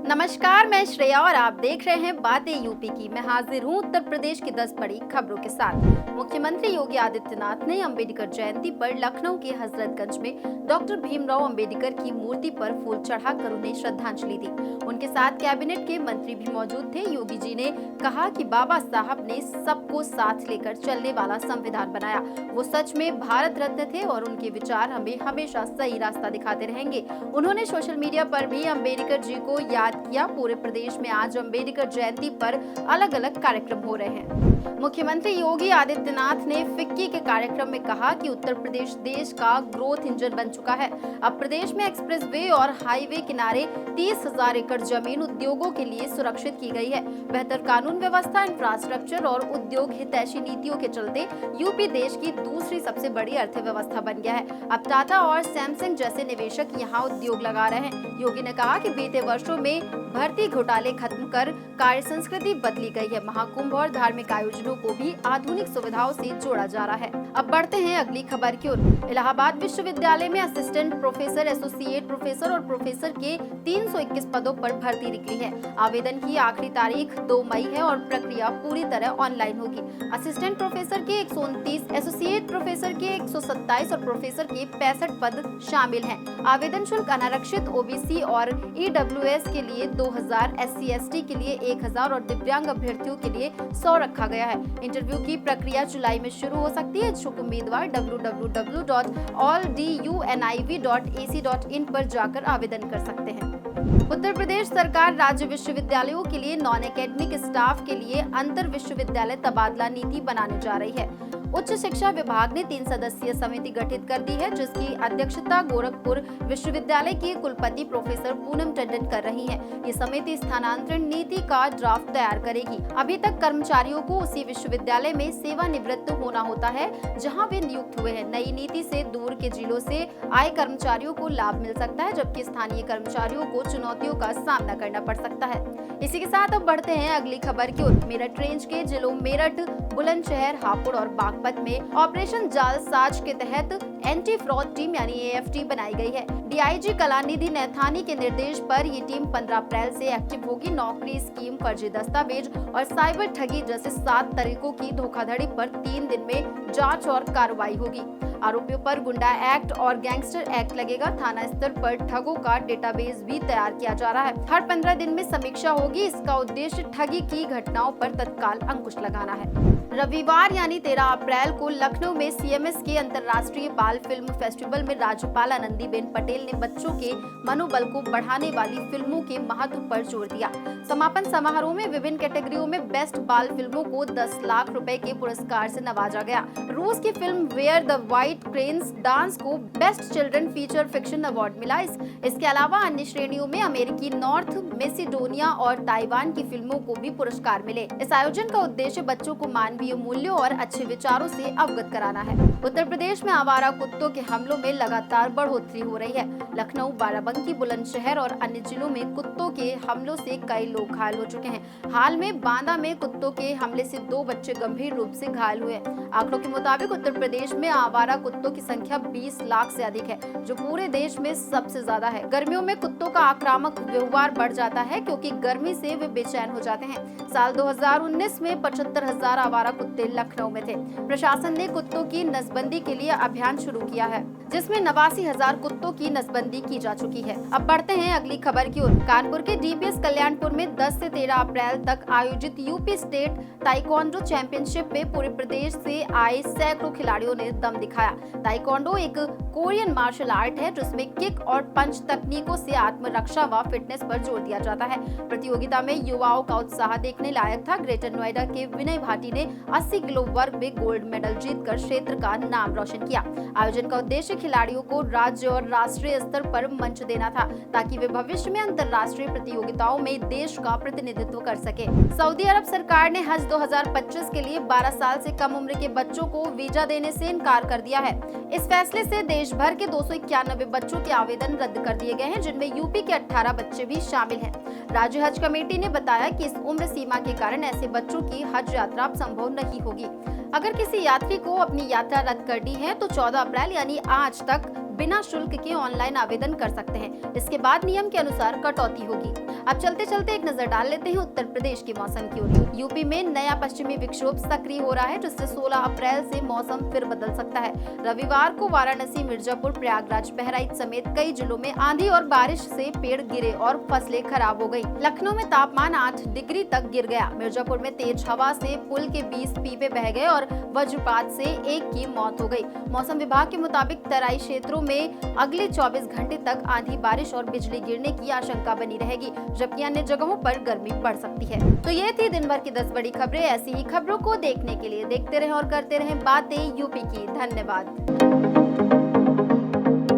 नमस्कार, मैं श्रेया और आप देख रहे हैं बातें यूपी की। मैं हाजिर हूं उत्तर प्रदेश की 10 बड़ी खबरों के साथ। मुख्यमंत्री योगी आदित्यनाथ ने अंबेडकर जयंती पर लखनऊ के हजरतगंज में डॉक्टर भीमराव अंबेडकर की मूर्ति पर फूल चढ़ाकर उन्हें श्रद्धांजलि दी। उनके साथ कैबिनेट के मंत्री भी मौजूद थे। योगी जी ने कहा कि बाबा साहब ने सबको साथ लेकर चलने वाला संविधान बनाया। वो सच में भारत रत्न थे और उनके विचार हमें हमेशा सही रास्ता दिखाते रहेंगे। उन्होंने सोशल मीडिया पर भी अंबेडकर जी को याद किया। पूरे प्रदेश में आज अंबेडकर जयंती पर अलग अलग कार्यक्रम हो रहे हैं। मुख्यमंत्री योगी आदित्यनाथ ने फिक्की के कार्यक्रम में कहा कि उत्तर प्रदेश देश का ग्रोथ इंजन बन चुका है। अब प्रदेश में एक्सप्रेसवे और हाईवे किनारे 30,000 एकड़ जमीन उद्योगों के लिए सुरक्षित की गई है। बेहतर कानून व्यवस्था, इंफ्रास्ट्रक्चर और उद्योग हितैषी नीतियों के चलते यूपी देश की दूसरी सबसे बड़ी अर्थव्यवस्था बन गया है। अब टाटा और सैमसंग जैसे निवेशक यहाँ उद्योग लगा रहे हैं। योगी ने कहा कि बीते वर्षों में भर्ती घोटाले खत्म कर कार्य संस्कृति बदली गई है। महाकुंभ और धार्मिक आयोजनों को भी आधुनिक सुविधाओं से जोड़ा जा रहा है। अब बढ़ते हैं अगली खबर की ओर। इलाहाबाद विश्वविद्यालय में असिस्टेंट प्रोफेसर, एसोसिएट प्रोफेसर और प्रोफेसर के 321 पदों पर भर्ती निकली है। आवेदन की आखिरी तारीख 2 मई है और प्रक्रिया पूरी तरह ऑनलाइन होगी। असिस्टेंट प्रोफेसर के 129, एसोसिएट प्रोफेसर के 127 और प्रोफेसर के 65 पद शामिल हैं। आवेदन शुल्क अनारक्षित, ओबीसी और ईडब्ल्यूएस के लिए 2000, SC/ST के लिए 1000 और दिव्यांग अभ्यर्थियों के लिए 100 रखा गया है। इंटरव्यू की प्रक्रिया जुलाई में शुरू हो सकती है। इच्छुक उम्मीदवार www.allduniv.ac.in पर जाकर आवेदन कर सकते हैं। उत्तर प्रदेश सरकार राज्य विश्वविद्यालयों के लिए नॉन एकेडमिक स्टाफ के लिए अंतर विश्वविद्यालय तबादला नीति बनाने जा रही है। उच्च शिक्षा विभाग ने 3 सदस्यीय समिति गठित कर दी है, जिसकी अध्यक्षता गोरखपुर विश्वविद्यालय की कुलपति प्रोफेसर पूनम टंडन कर रही हैं। ये समिति स्थानांतरण नीति का ड्राफ्ट तैयार करेगी। अभी तक कर्मचारियों को उसी विश्वविद्यालय में सेवानिवृत्त होना होता है जहां वे नियुक्त हुए हैं। नई नीति से दूर के जिलों से आए कर्मचारियों को लाभ मिल सकता है, जबकि स्थानीय कर्मचारियों को चुनौतियों का सामना करना पड़ सकता है। इसी के साथ अब बढ़ते हैं अगली खबर की ओर। मेरठ रेंज के जिलों मेरठ, बुलंदशहर, हापुड़ और बागपत में ऑपरेशन जालसाज के तहत एंटी फ्रॉड टीम यानी AFT बनाई गई है। DIG कलानिधि नैथानी के निर्देश पर ये टीम 15 अप्रैल से एक्टिव होगी। नौकरी स्कीम, फर्जी दस्तावेज और साइबर ठगी जैसे 7 तरीकों की धोखाधड़ी पर 3 दिन में जांच और कार्रवाई होगी। आरोपियों पर गुंडा एक्ट और गैंगस्टर एक्ट लगेगा। थाना स्तर पर ठगों का डेटाबेस भी तैयार किया जा रहा है। हर 15 दिन में समीक्षा होगी। इसका उद्देश्य ठगी की घटनाओं पर तत्काल अंकुश लगाना है। रविवार यानी 13 अप्रैल को लखनऊ में CMS के अंतर्राष्ट्रीय बाल फिल्म फेस्टिवल में राज्यपाल आनंदीबेन पटेल ने बच्चों के मनोबल को बढ़ाने वाली फिल्मों के महत्व पर जोर दिया। समापन समारोह में विभिन्न कैटेगरियों में बेस्ट बाल फिल्मों को 10 लाख रुपए के पुरस्कार से नवाजा गया। रूस की film where the white cranes dance को best children feature fiction award मिला। इसके अलावा अन्य श्रेणियों में अमेरिकी, नॉर्थ मैसेडोनिया और ताइवान की फिल्मों को भी पुरस्कार मिले। इस आयोजन का उद्देश्य बच्चों को मानवीय मूल्यों और अच्छे विचारों से अवगत कराना है। उत्तर प्रदेश में आवारा कुत्तों के हमलों में लगातार बढ़ोतरी हो रही है। लखनऊ, बाराबंकी, बुलंदशहर और अन्य जिलों में कुत्तों के हमलों से कई लोग घायल हो चुके हैं। हाल में बांदा में कुत्तों के हमले से 2 बच्चे गंभीर रूप से घायल हुए। आंकड़ों के मुताबिक उत्तर प्रदेश में आवारा कुत्तों की संख्या 20 लाख से अधिक है, जो पूरे देश में सबसे ज्यादा है। गर्मियों में कुत्तों का आक्रामक व्यवहार बढ़ जाता है, क्योंकि गर्मी से वे बेचैन हो जाते हैं। साल 2019 में 75,000 आवारा कुत्ते लखनऊ में थे। प्रशासन ने कुत्तों की नसबंदी के लिए अभियान शुरू किया है, जिसमें 89,000 कुत्तों की नसबंदी की जा चुकी है। अब बढ़ते हैं अगली खबर की ओर। कानपुर के DPS कल्याणपुर में 10 से 13 अप्रैल तक आयोजित यूपी स्टेट ताइक्वांडो चैंपियनशिप में पूरे प्रदेश से आए सैकड़ों खिलाड़ियों ने दम दिखाया। ताइक्वांडो एक कोरियन मार्शल आर्ट है, जिसमें किक और पंच तकनीकों से आत्मरक्षा व फिटनेस पर जोर दिया जाता है। प्रतियोगिता में युवाओं का उत्साह देखने लायक था। ग्रेटर नोएडा के विनय भाटी ने 80 किलो वर्ग में गोल्ड मेडल जीतकर क्षेत्र का नाम रोशन किया। आयोजन का उद्देश्य खिलाड़ियों को राज्य और राष्ट्रीय स्तर पर मंच देना था, ताकि वे भविष्य में अंतर्राष्ट्रीय प्रतियोगिताओं में देश का प्रतिनिधित्व कर सके। सऊदी अरब सरकार ने हज 2025 के लिए 12 साल से कम उम्र के बच्चों को वीजा देने से इनकार कर दिया है। इस फैसले से देश भर के 291 बच्चों के आवेदन रद्द कर दिए गए हैं, जिनमें यूपी के 18 बच्चे भी शामिल हैं। राज्य हज कमेटी ने बताया कि इस उम्र सीमा के कारण ऐसे बच्चों की हज यात्रा संभव नहीं होगी। अगर किसी यात्री को अपनी यात्रा रद्द करनी है तो 14 अप्रैल यानी आज तक बिना शुल्क के ऑनलाइन आवेदन कर सकते हैं। इसके बाद नियम के अनुसार कटौती होगी। अब चलते चलते एक नजर डाल लेते हैं उत्तर प्रदेश के मौसम की ओर। यूपी में नया पश्चिमी विक्षोभ सक्रिय हो रहा है, जिससे 16 अप्रैल से मौसम फिर बदल सकता है। रविवार को वाराणसी, मिर्जापुर, प्रयागराज, बहराइच समेत कई जिलों में आंधी और बारिश से पेड़ गिरे और फसलें खराब हो गई। लखनऊ में तापमान 8 डिग्री तक गिर गया। मिर्जापुर में तेज हवा से पुल के 20 पीपे बह गए और वज्रपात से एक की मौत हो गई। मौसम विभाग के मुताबिक तराई क्षेत्रों में अगले 24 घंटे तक आंधी, बारिश और बिजली गिरने की आशंका बनी रहेगी, जबकि अन्य जगहों पर गर्मी बढ़ सकती है। तो ये थी दिन भर की 10 बड़ी खबरें। ऐसी ही खबरों को देखने के लिए देखते रहें और करते रहें बातें यूपी की। धन्यवाद।